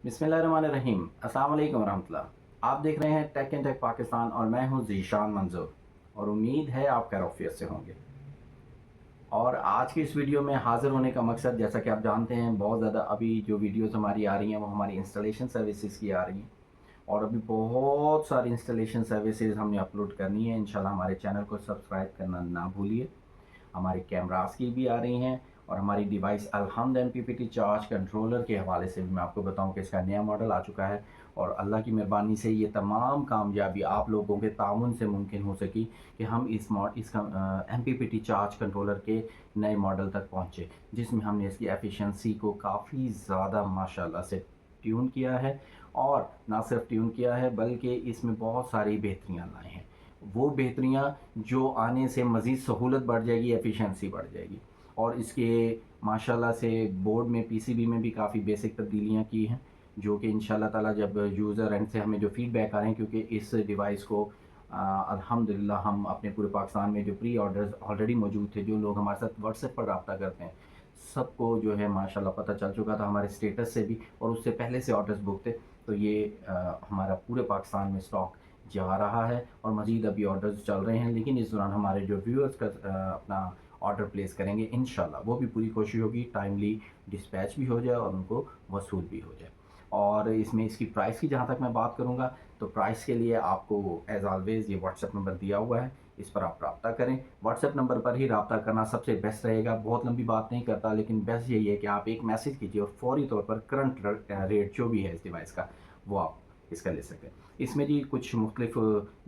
बिस्मिल्लाहिर्रहमानिर्रहीम। अस्सलाम वालेकुम रहमतुल्लाह। आप देख रहे हैं टेक एंड टेक पाकिस्तान और मैं हूं ज़ीशान मंजूर और उम्मीद है आप खैरियत से होंगे। और आज की इस वीडियो में हाज़िर होने का मकसद, जैसा कि आप जानते हैं, बहुत ज़्यादा अभी जो वीडियोस हमारी आ रही हैं वो हमारी इंस्टॉलेशन सर्विसेज की आ रही हैं और अभी बहुत सारी इंस्टॉलेशन सर्विसेज हमने अपलोड करनी है। इंशाल्लाह हमारे चैनल को सब्सक्राइब करना ना भूलिए। हमारे कैमरास की भी आ रही हैं और हमारी डिवाइस अलहम्द MPPT चार्ज कंट्रोलर के हवाले से भी मैं आपको बताऊं कि इसका नया मॉडल आ चुका है और अल्लाह की मेहरबानी से ये तमाम कामयाबी आप लोगों के ताउन से मुमकिन हो सकी कि हम इसका MPPT चार्ज कंट्रोलर के नए मॉडल तक पहुँचे, जिसमें हमने इसकी एफिशिएंसी को काफ़ी ज़्यादा माशाल्लाह से ट्यून किया है और ना सिर्फ ट्यून किया है बल्कि इसमें बहुत सारी बेहतरियाँ लाए हैं। वो बेहतरियाँ जो आने से मज़ीद सहूलत बढ़ जाएगी, एफिशिएंसी बढ़ जाएगी। और इसके माशाल्लाह से बोर्ड में PCB में भी काफ़ी बेसिक तब्दीलियाँ की हैं, जो कि इंशाल्लाह ताला जब यूज़र एंड से हमें जो फ़ीडबैक आ रहे हैं, क्योंकि इस डिवाइस को अल्हम्दुलिल्लाह हम अपने पूरे पाकिस्तान में जो प्री ऑर्डर्स ऑलरेडी मौजूद थे, जो लोग हमारे साथ व्हाट्सएप पर रब्ता करते हैं, सबको जो है माशाल्लाह पता चल चुका था हमारे स्टेटस से भी, और उससे पहले से ऑर्डर्स बुक थे। तो ये हमारा पूरे पाकिस्तान में स्टॉक जा रहा है और मज़ीद अभी ऑर्डर्स चल रहे हैं, लेकिन इस दौरान हमारे जो व्यूअर्स का अपना ऑर्डर प्लेस करेंगे, इंशाल्लाह वो भी पूरी कोशिश होगी टाइमली डिस्पैच भी हो जाए और उनको वसूल भी हो जाए। और इसमें इसकी प्राइस की जहाँ तक मैं बात करूँगा, तो प्राइस के लिए आपको एज़ ऑलवेज़ ये व्हाट्सएप नंबर दिया हुआ है, इस पर आप रब्ता करें। व्हाट्सएप नंबर पर ही रब्ता करना सबसे बेस्ट रहेगा। बहुत लंबी बात नहीं करता, लेकिन बेस्ट यही है कि आप एक मैसेज कीजिए और फ़ौरी तौर पर करंट रेट जो भी है इस डिवाइस का, वो आप इसका ले सकते हैं। इसमें जी कुछ मुख्तलिफ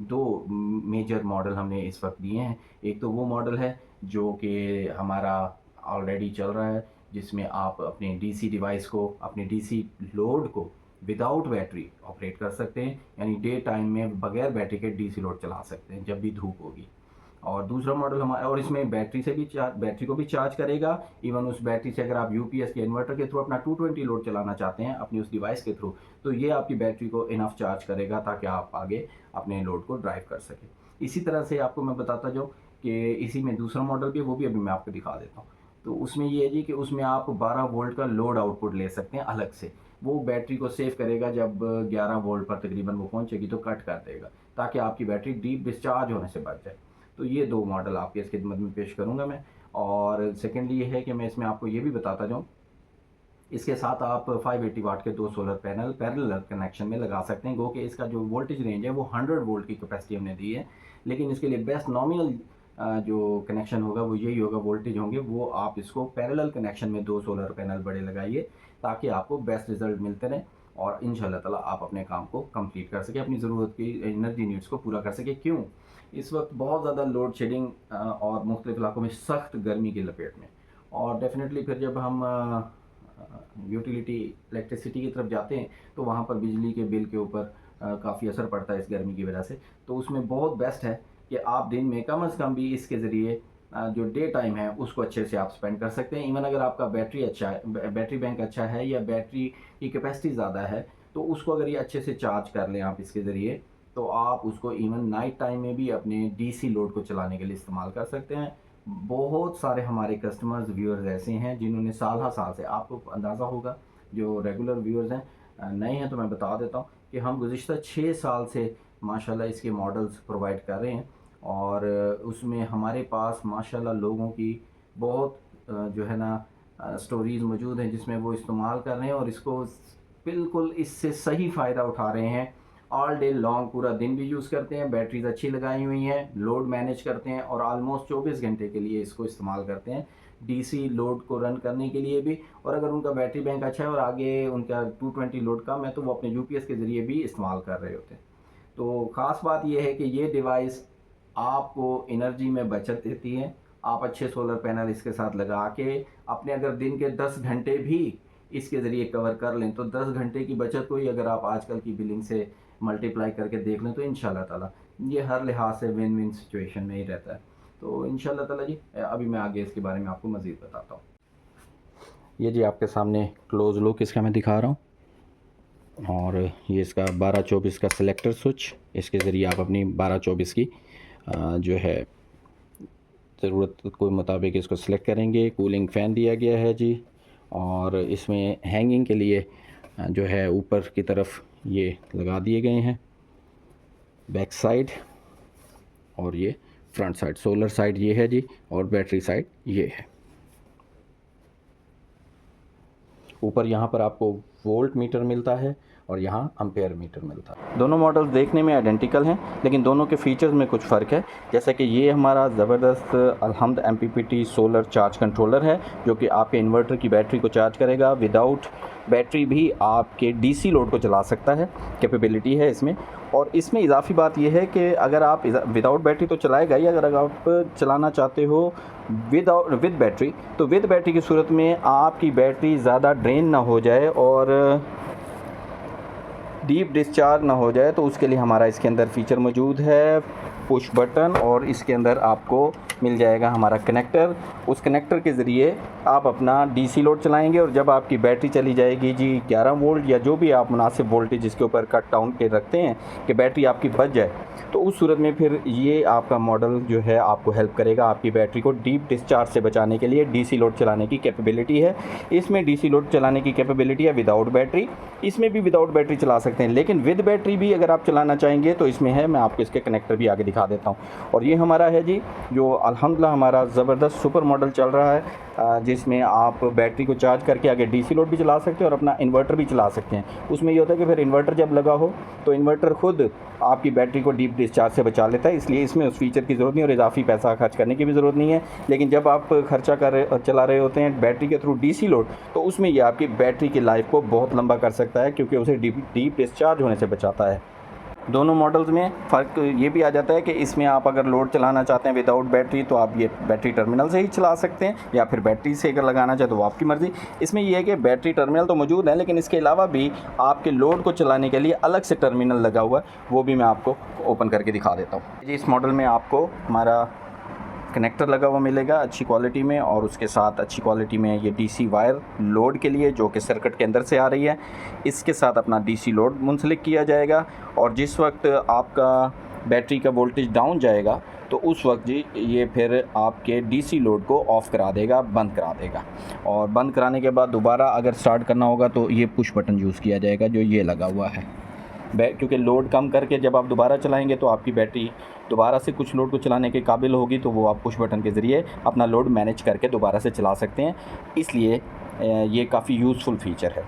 2 मेजर मॉडल हमने इस वक्त दिए हैं। एक तो वो मॉडल है जो कि हमारा ऑलरेडी चल रहा है, जिसमें आप अपने DC डिवाइस को, अपने DC लोड को विदाउट बैटरी ऑपरेट कर सकते हैं, यानी डे टाइम में बगैर बैटरी के DC लोड चला सकते हैं जब भी धूप होगी। और दूसरा मॉडल हमारा, और इसमें बैटरी को भी चार्ज करेगा। इवन उस बैटरी से अगर आप UPS के इन्वर्टर के थ्रू अपना 220 लोड चलाना चाहते हैं अपनी उस डिवाइस के थ्रू, तो ये आपकी बैटरी को इनफ चार्ज करेगा ताकि आप आगे अपने लोड को ड्राइव कर सकें। इसी तरह से आपको मैं बताता जाऊँ कि इसी में दूसरा मॉडल भी है, वो भी अभी मैं आपको दिखा देता हूँ। तो उसमें ये है जी कि उसमें आप 12 वोल्ट का लोड आउटपुट ले सकते हैं अलग से। वो बैटरी को सेव करेगा, जब 11 वोल्ट पर तकरीबन वो पहुंचेगी तो कट कर देगा, ताकि आपकी बैटरी डीप डिस्चार्ज होने से बच जाए। तो ये 2 मॉडल आपकी इस खिदमत में पेश करूंगा मैं। और सेकेंडली ये है कि मैं इसमें आपको ये भी बताता जाऊँ, इसके साथ आप 580 वाट के 2 सोलर पैनल पैरेलल कनेक्शन में लगा सकते हैं। गो कि इसका जो वोल्टेज रेंज है वो 100 वोल्ट की कैपेसिटी हमने दी है, लेकिन इसके लिए बेस्ट नॉमिनल जो कनेक्शन होगा वो यही होगा, वोल्टेज होंगे वो। आप इसको पैरेलल कनेक्शन में 2 सोलर पैनल बड़े लगाइए ताकि आपको बेस्ट रिजल्ट मिलते रहें और इंशाल्लाह ताला आप अपने काम को कंप्लीट कर सकें, अपनी ज़रूरत की एनर्जी नीड्स को पूरा कर सकें। क्यों? इस वक्त बहुत ज़्यादा लोड शेडिंग और मुख्तलिफ इलाकों में सख्त गर्मी की लपेट में, और डेफिनेटली फिर जब हम यूटिलिटी इलेक्ट्रिसिटी की तरफ जाते हैं तो वहाँ पर बिजली के बिल के ऊपर काफ़ी असर पड़ता है इस गर्मी की वजह से। तो उसमें बहुत बेस्ट है कि आप दिन में कम से कम भी इसके ज़रिए जो डे टाइम है उसको अच्छे से आप स्पेंड कर सकते हैं। इवन अगर आपका बैटरी अच्छा है, बैटरी बैंक अच्छा है या बैटरी की कैपेसिटी ज़्यादा है, तो उसको अगर ये अच्छे से चार्ज कर लें आप इसके ज़रिए, तो आप उसको इवन नाइट टाइम में भी अपने DC लोड को चलाने के लिए इस्तेमाल कर सकते हैं। बहुत सारे हमारे कस्टमर्स व्यूअर्स ऐसे हैं जिन्होंने साल हर साल से, आपको अंदाज़ा होगा जो रेगुलर व्यूअर्स हैं, नए हैं तो मैं बता देता हूँ कि हम गुज़िश्ता 6 साल से माशाल्लाह इसके मॉडल्स प्रोवाइड कर रहे हैं। और उसमें हमारे पास माशाल्लाह लोगों की बहुत जो है ना स्टोरीज़ मौजूद हैं जिसमें वो इस्तेमाल कर रहे हैं और इसको बिल्कुल इससे सही फ़ायदा उठा रहे हैं। ऑल डे लॉन्ग पूरा दिन भी यूज़ करते हैं, बैटरीज अच्छी लगाई हुई हैं, लोड मैनेज करते हैं और ऑलमोस्ट 24 घंटे के लिए इसको इस्तेमाल करते हैं, DC लोड को रन करने के लिए भी। और अगर उनका बैटरी बैंक अच्छा है और आगे उनका 220 लोड कम है तो वो अपने UPS के ज़रिए भी इस्तेमाल कर रहे होते हैं। तो ख़ास बात यह है कि ये डिवाइस आपको एनर्जी में बचत देती है। आप अच्छे सोलर पैनल इसके साथ लगा के अपने अगर दिन के 10 घंटे भी इसके ज़रिए कवर कर लें, तो 10 घंटे की बचत को ही अगर आप आजकल की बिलिंग से मल्टीप्लाई करके देख लें, तो इंशाल्लाह ताला ये हर लिहाज से विन विन सिचुएशन में ही रहता है। तो इंशाल्लाह ताला जी अभी मैं आगे इसके बारे में आपको मज़ीद बताता हूँ। ये जी आपके सामने क्लोज लुक इसका मैं दिखा रहा हूँ, और ये इसका 12-24 का सिलेक्टर स्विच, इसके ज़रिए आप अपनी 12-24 की जो है ज़रूरत के मुताबिक इसको सिलेक्ट करेंगे। कूलिंग फ़ैन दिया गया है जी, और इसमें हैंगिंग के लिए जो है ऊपर की तरफ ये लगा दिए गए हैं, बैक साइड, और ये फ्रंट साइड। सोलर साइड ये है जी, और बैटरी साइड ये है। ऊपर यहाँ पर आपको वोल्ट मीटर मिलता है और यहाँ एम्पेयर मीटर मिलता है। दोनों मॉडल्स देखने में आइडेंटिकल हैं, लेकिन दोनों के फीचर्स में कुछ फ़र्क है। जैसे कि ये हमारा ज़बरदस्त अलहम्द MPPT सोलर चार्ज कंट्रोलर है, जो कि आपके इन्वर्टर की बैटरी को चार्ज करेगा। विदाउट बैटरी भी आपके DC लोड को चला सकता है, कैपेबिलिटी है इसमें। और इसमें इजाफी बात यह है कि अगर आप विदाउट बैटरी तो चलाएगा ही, अगर आप चलाना चाहते हो विद बैटरी, तो विद बैटरी की सूरत में आपकी बैटरी ज़्यादा ड्रेन ना हो जाए और डीप डिस्चार्ज ना हो जाए, तो उसके लिए हमारा इसके अंदर फ़ीचर मौजूद है, पुश बटन। और इसके अंदर आपको मिल जाएगा हमारा कनेक्टर। उस कनेक्टर के ज़रिए आप अपना DC लोड चलाएंगे, और जब आपकी बैटरी चली जाएगी जी 11 वोल्ट या जो भी आप मुनासिब वोल्टेज इसके ऊपर कट डाउन के रखते हैं कि बैटरी आपकी बच जाए, तो उस सूरत में फिर ये आपका मॉडल जो है आपको हेल्प करेगा आपकी बैटरी को डीप डिस्चार्ज से बचाने के लिए। DC लोड चलाने की कैपेबिलिटी है इसमें। DC लोड चलाने की कैपेबिलिटी है विदाउट बैटरी, इसमें भी विदाउट बैटरी चला सकते हैं, लेकिन विद बैटरी भी अगर आप चलाना चाहेंगे तो इसमें है। मैं आपको इसके कनेक्टर भी आगे दिखा देता हूँ। और ये हमारा है जी, जो अल्हम्दुलिल्लाह हमारा ज़बरदस्त सुपर मॉडल चल रहा है, जिसमें आप बैटरी को चार्ज करके आगे DC लोड भी चला सकते हैं और अपना इन्वर्टर भी चला सकते हैं। उसमें ये होता है कि फिर इन्वर्टर जब लगा हो तो इन्वर्टर खुद आपकी बैटरी को डीप डिस्चार्ज से बचा लेता है, इसलिए इसमें उस फीचर की ज़रूरत नहीं और इजाफी पैसा खर्च करने की भी ज़रूरत नहीं है। लेकिन जब आप चला रहे होते हैं बैटरी के थ्रू DC लोड, तो उसमें ये आपकी बैटरी की लाइफ को बहुत लंबा कर सकता है, क्योंकि उसे डीप डिस्चार्ज होने से बचाता है। दोनों मॉडल्स में फ़र्क ये भी आ जाता है कि इसमें आप अगर लोड चलाना चाहते हैं विदाउट बैटरी, तो आप ये बैटरी टर्मिनल से ही चला सकते हैं, या फिर बैटरी से अगर लगाना चाहे तो वो आपकी मर्ज़ी। इसमें यह है कि बैटरी टर्मिनल तो मौजूद है, लेकिन इसके अलावा भी आपके लोड को चलाने के लिए अलग से टर्मिनल लगा हुआ है, वो भी मैं आपको ओपन करके दिखा देता हूँ जी। इस मॉडल में आपको हमारा कनेक्टर लगा हुआ मिलेगा अच्छी क्वालिटी में, और उसके साथ अच्छी क्वालिटी में ये DC वायर लोड के लिए, जो कि सर्किट के अंदर से आ रही है, इसके साथ अपना DC लोड मुंसलिक किया जाएगा। और जिस वक्त आपका बैटरी का वोल्टेज डाउन जाएगा, तो उस वक्त जी ये फिर आपके DC लोड को ऑफ़ करा देगा, बंद करा देगा। और बंद कराने के बाद दोबारा अगर स्टार्ट करना होगा तो ये पुश बटन यूज़ किया जाएगा, जो ये लगा हुआ है। क्योंकि लोड कम करके जब आप दोबारा चलाएंगे तो आपकी बैटरी दोबारा से कुछ लोड को चलाने के काबिल होगी, तो वो आप पुश बटन के ज़रिए अपना लोड मैनेज करके दोबारा से चला सकते हैं। इसलिए ये काफ़ी यूज़फुल फ़ीचर है।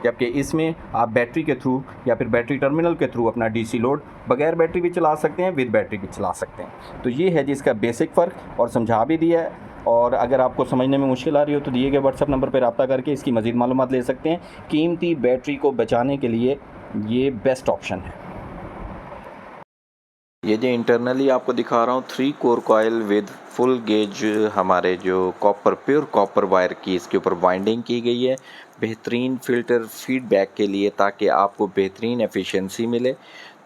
जबकि इसमें आप बैटरी के थ्रू या फिर बैटरी टर्मिनल के थ्रू अपना DC लोड बगैर बैटरी भी चला सकते हैं, विद बैटरी भी चला सकते हैं। तो ये है जिसका बेसिक फ़र्क, और समझा भी दिया है। और अगर आपको समझने में मुश्किल आ रही हो तो दिए गए व्हाट्सएप नंबर पर रब्ता करके इसकी मज़ीद मालूमात ले सकते हैं। कीमती बैटरी को बचाने के लिए ये बेस्ट ऑप्शन है। ये जो इंटरनली आपको दिखा रहा हूँ 3 core coil with full gauge, हमारे जो प्योर कॉपर वायर की इसके ऊपर वाइंडिंग की गई है बेहतरीन फ़िल्टर फीडबैक के लिए, ताकि आपको बेहतरीन एफिशिएंसी मिले।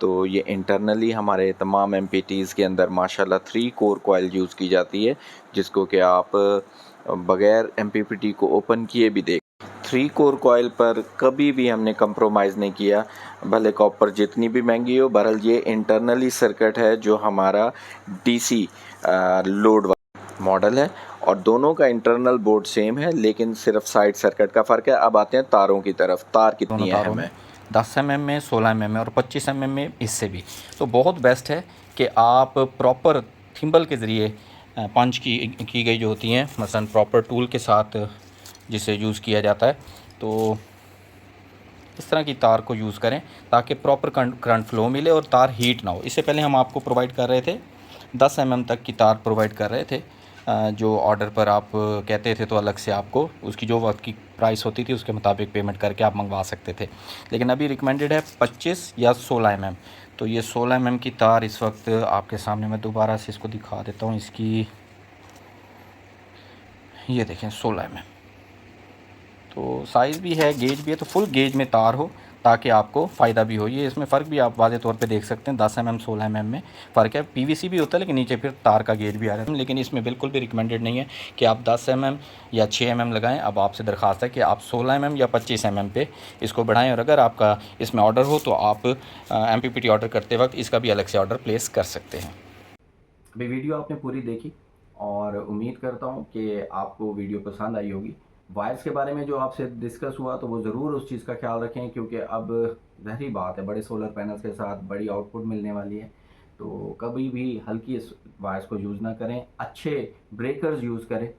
तो ये इंटरनली हमारे तमाम MPTs के अंदर माशाल्लाह 3 कोर कॉइल यूज़ की जाती है, जिसको कि आप बग़ैर MPPT को ओपन किए भी देख। 3 कोर कॉइल पर कभी भी हमने कंप्रोमाइज़ नहीं किया, भले कॉपर जितनी भी महंगी हो। बहरहाल ये इंटरनली सर्किट है जो हमारा DC लोड मॉडल है, और दोनों का इंटरनल बोर्ड सेम है, लेकिन सिर्फ साइड सर्किट का फ़र्क है। अब आते हैं तारों की तरफ। तार कितनी अहम है? 10 mm में, 16 mm में और 25 mm में, इससे भी। तो बहुत बेस्ट है कि आप प्रॉपर थिम्बल के ज़रिए पंच की गई जो होती हैं, मसलन प्रॉपर टूल के साथ जिसे यूज़ किया जाता है, तो इस तरह की तार को यूज़ करें ताकि प्रॉपर करंट फ्लो मिले और तार हीट ना हो। इससे पहले हम आपको प्रोवाइड कर रहे थे 10 mm तक की तार प्रोवाइड कर रहे थे, जो ऑर्डर पर आप कहते थे तो अलग से आपको उसकी जो वक्त की प्राइस होती थी उसके मुताबिक पेमेंट करके आप मंगवा सकते थे। लेकिन अभी रिकमेंडेड है 25 या 16 mm। तो ये 16 mm की तार इस वक्त आपके सामने, मैं दोबारा से इसको दिखा देता हूँ। इसकी ये देखें 16 mm, तो साइज़ भी है, गेज भी है, तो फुल गेज में तार हो ताकि आपको फ़ायदा भी हो। ये इसमें फ़र्क भी आप वाज़े तौर पे देख सकते हैं, 10 mm 16 mm में फ़र्क है। PVC भी होता है, लेकिन नीचे फिर तार का गेज भी आ रहा है। लेकिन इसमें बिल्कुल भी रिकमेंडेड नहीं है कि आप 10 mm या 6 mm लगाएं। अब आपसे दरख्वास्त है कि आप 16 mm या 25 mm पे इसको बढ़ाएँ, और अगर आपका इसमें ऑर्डर हो तो आप MPPT ऑर्डर करते वक्त इसका भी अलग से ऑर्डर प्लेस कर सकते हैं। अभी वीडियो आपने पूरी देखी और उम्मीद करता हूँ कि आपको वीडियो पसंद आई होगी। वायर्स के बारे में जो आपसे डिस्कस हुआ तो वो ज़रूर उस चीज़ का ख्याल रखें, क्योंकि अब ज़ाहिर बात है बड़े सोलर पैनल्स के साथ बड़ी आउटपुट मिलने वाली है, तो कभी भी हल्की वायर्स को यूज़ ना करें, अच्छे ब्रेकर्स यूज़ करें।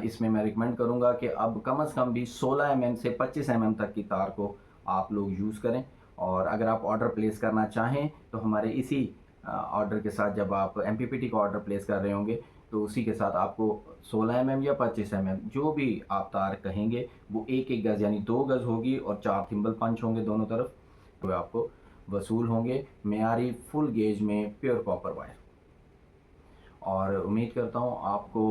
इसमें मैं रिकमेंड करूँगा कि अब कम से कम भी 16 mm से 25 mm तक की तार को आप लोग यूज़ करें। और अगर आप ऑर्डर प्लेस करना चाहें तो हमारे इसी ऑर्डर के साथ, जब आप MPPT का ऑर्डर प्लेस कर रहे होंगे तो उसी के साथ आपको 16 mm या 25 mm जो भी आप तार कहेंगे वो एक एक गज़ यानी 2 गज़ होगी और 4 थिम्बल पंच होंगे दोनों तरफ, तो आपको वसूल होंगे मेयारी फुल गेज में प्योर कॉपर वायर। और उम्मीद करता हूँ आपको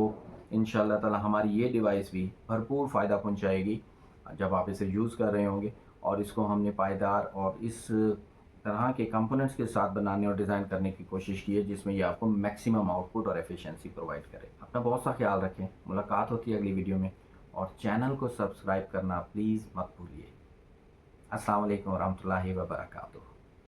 इंशाल्लाह ताला हमारी ये डिवाइस भी भरपूर फ़ायदा पहुँचाएगी जब आप इसे यूज़ कर रहे होंगे। और इसको हमने पायदार और इस तरह के कंपोनेंट्स के साथ बनाने और डिज़ाइन करने की कोशिश की है जिसमें ये आपको मैक्सिमम आउटपुट और एफिशिएंसी प्रोवाइड करे। अपना बहुत सा ख्याल रखें। मुलाकात होती है अगली वीडियो में, और चैनल को सब्सक्राइब करना प्लीज़ मत भूलिए। अस्सलाम वालेकुम वरहमतुल्लाहि वबरकातुहू।